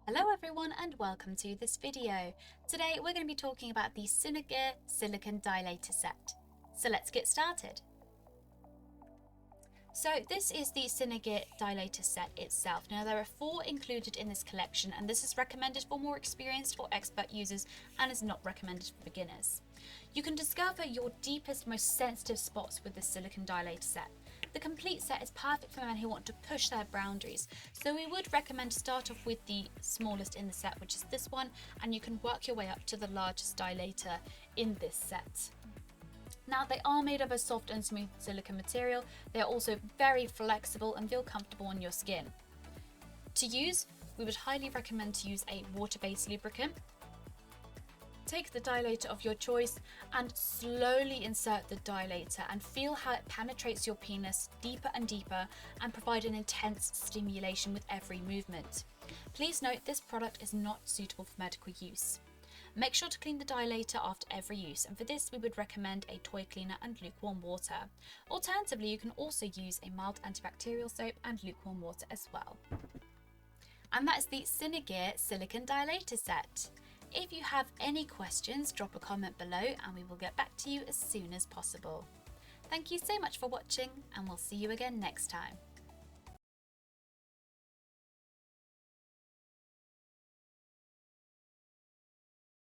Hello everyone and welcome to this video. Today we're going to be talking about the Synergear Silicone Dilator Set. So let's get started. So this is the Synergear Dilator Set itself. Now there are 4 included in this collection, and this is recommended for more experienced or expert users and is not recommended for beginners. You can discover your deepest, most sensitive spots with this silicone dilator set. The complete set is perfect for men who want to push their boundaries, so we would recommend to start off with the smallest in the set, which is this one, and you can work your way up to the largest dilator in this set. Now they are made of a soft and smooth silicone material. They are also very flexible and feel comfortable on your skin. To use, we would highly recommend to use a water-based lubricant. Take the dilator of your choice and slowly insert the dilator and feel how it penetrates your penis deeper and deeper and provide an intense stimulation with every movement. Please note this product is not suitable for medical use. Make sure to clean the dilator after every use, and for this we would recommend a toy cleaner and lukewarm water. Alternatively, you can also use a mild antibacterial soap and lukewarm water as well. And that's the Synergear Silicone Dilator Set. If you have any questions, drop a comment below and we will get back to you as soon as possible. Thank you so much for watching, and we'll see you again next time.